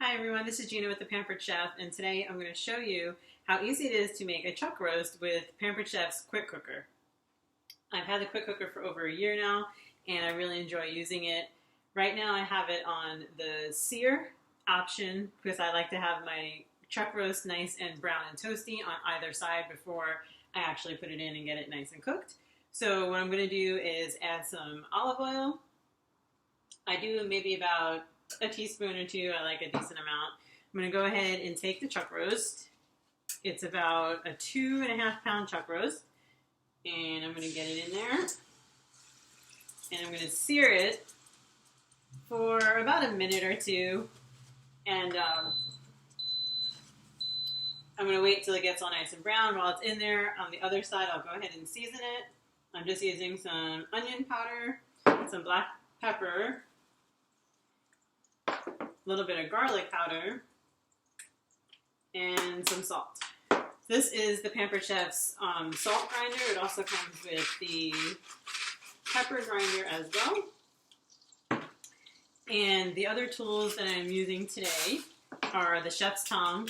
Hi everyone, this is Gina with the Pampered Chef, and today I'm going to show you how easy it is to make a chuck roast with Pampered Chef's quick cooker. I've had the quick cooker for over a year now, and I really enjoy using it. Right now I have it on the sear option because I like to have my chuck roast nice and brown and toasty on either side before I actually put it in and get it nice and cooked. So what I'm going to do is add some olive oil. I do maybe about a teaspoon or two. I like a decent amount. I'm going to go ahead and take the chuck roast. It's about a 2.5 pound chuck roast. And I'm going to get it in there. And I'm going to sear it for about a minute or two. And I'm going to wait till it gets all nice and brown. While it's in there, on the other side, I'll go ahead and season it. I'm just using some onion powder, some black pepper, a little bit of garlic powder, and some salt. This is the Pampered Chef's salt grinder. It also comes with the pepper grinder as well. And the other tools that I'm using today are the chef's tong.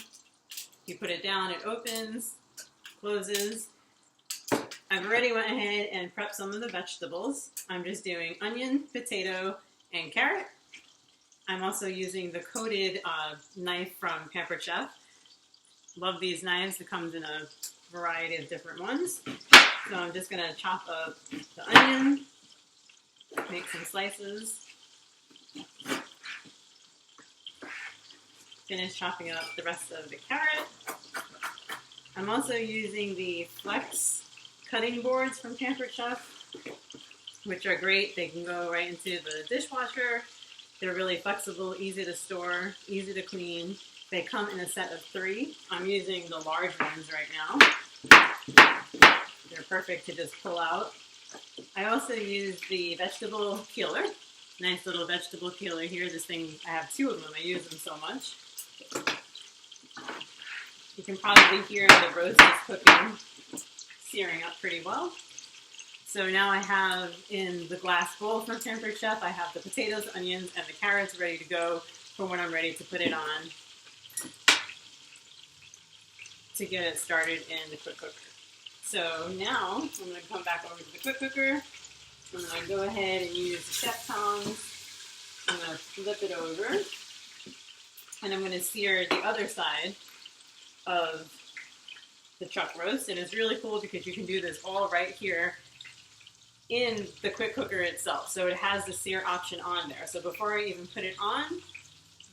You put it down, it opens, closes. I've already went ahead and prepped some of the vegetables. I'm just doing onion, potato, and carrot. I'm also using the coated knife from Pampered Chef. Love these knives. It comes in a variety of different ones. So I'm just going to chop up the onion, make some slices, finish chopping up the rest of the carrot. I'm also using the Flex cutting boards from Pampered Chef, which are great. They can go right into the dishwasher. They're really flexible, easy to store, easy to clean. They come in a set of 3. I'm using the large ones right now. They're perfect to just pull out. I also use the vegetable peeler. Nice little vegetable peeler here. This thing, I have 2 of them. I use them so much. You can probably hear the roast is cooking, searing up pretty well. So now I have in the glass bowl from Pampered Chef, I have the potatoes, onions, and the carrots ready to go for when I'm ready to put it on to get it started in the quick cooker. So now I'm going to come back over to the quick cooker. I'm going to go ahead and use the chef tongs. I'm going to flip it over. And I'm going to sear the other side of the chuck roast. And it's really cool because you can do this all right here in the quick cooker itself. So it has the sear option on there. So before I even put it on,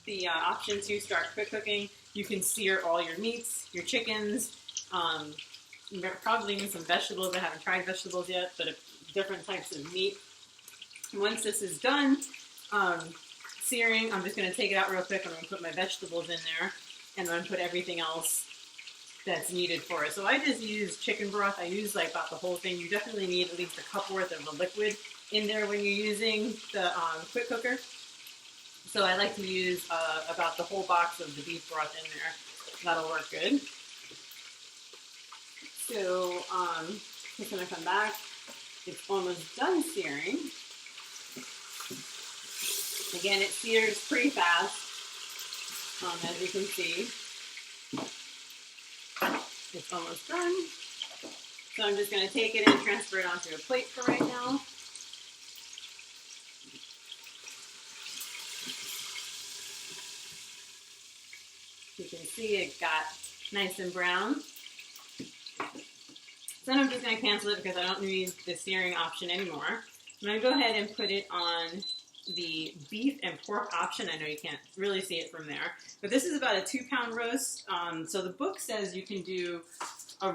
the option to start quick cooking, you can sear all your meats, your chickens, probably even some vegetables. I haven't tried vegetables yet, but different types of meat. Once this is done searing, I'm just going to take it out real quick. I'm going to put my vegetables in there, and I'm going to put everything else that's needed for it. So I just use chicken broth. I use like about the whole thing. You definitely need at least a cup worth of the liquid in there when you're using the quick cooker. So I like to use about the whole box of the beef broth in there. That'll work good. So just gonna come back. It's almost done searing. Again, it sears pretty fast, as you can see. It's almost done. So I'm just going to take it and transfer it onto a plate for right now. You can see it got nice and brown. So then I'm just going to cancel it because I don't need the searing option anymore. I'm going to go ahead and put it on the beef and pork option. I know you can't really see it from there, but this is about a 2-pound roast. So the book says you can do a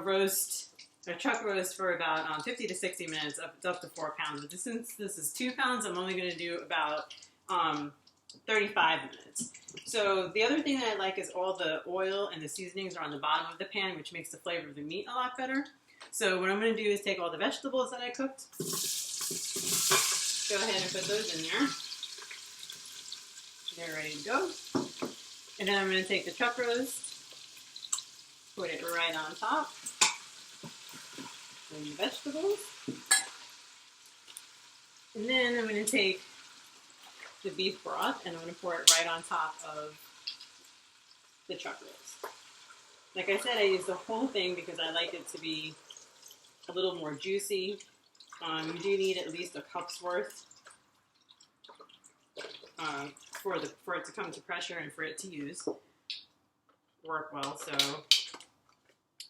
chuck roast for about 50 to 60 minutes, up to 4 pounds. But since this is 2 pounds, I'm only going to do about 35 minutes. So the other thing that I like is all the oil and the seasonings are on the bottom of the pan, which makes the flavor of the meat a lot better. So what I'm going to do is take all the vegetables that I cooked, go ahead and put those in there. They're ready to go. And then I'm going to take the chuck roast, put it right on top, and the vegetables. And then I'm going to take the beef broth and I'm going to pour it right on top of the chuck rolls. Like I said, I use the whole thing because I like it to be a little more juicy. You do need at least a cup's worth for it to come to pressure and for it to work well. So,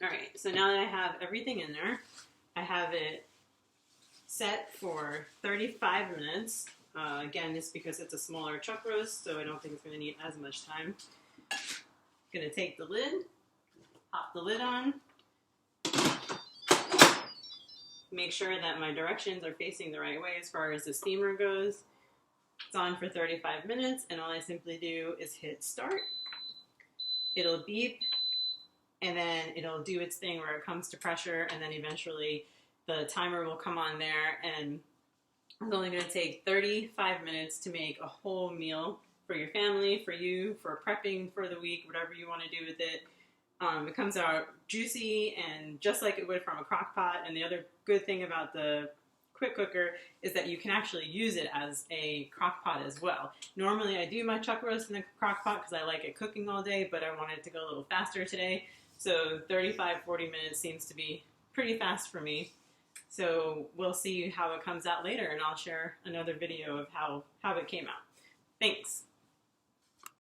all right. So now that I have everything in there, I have it set for 35 minutes. Again, just because it's a smaller chuck roast, so I don't think it's going to need as much time. I'm going to take the lid, pop the lid on, make sure that my directions are facing the right way as far as the steamer goes. It's on for 35 minutes, and all I simply do is hit start. It'll beep, and then it'll do its thing where it comes to pressure, and then eventually the timer will come on there, and it's only going to take 35 minutes to make a whole meal for your family, for you, for prepping for the week, whatever you want to do with it. It comes out juicy and just like it would from a crock pot. And the other good thing about the quick cooker is that you can actually use it as a crock pot as well. Normally I do my chuck roast in a crock pot because I like it cooking all day, but I wanted to go a little faster today. So 35-40 minutes seems to be pretty fast for me. So we'll see how it comes out later, and I'll share another video of how it came out. Thanks.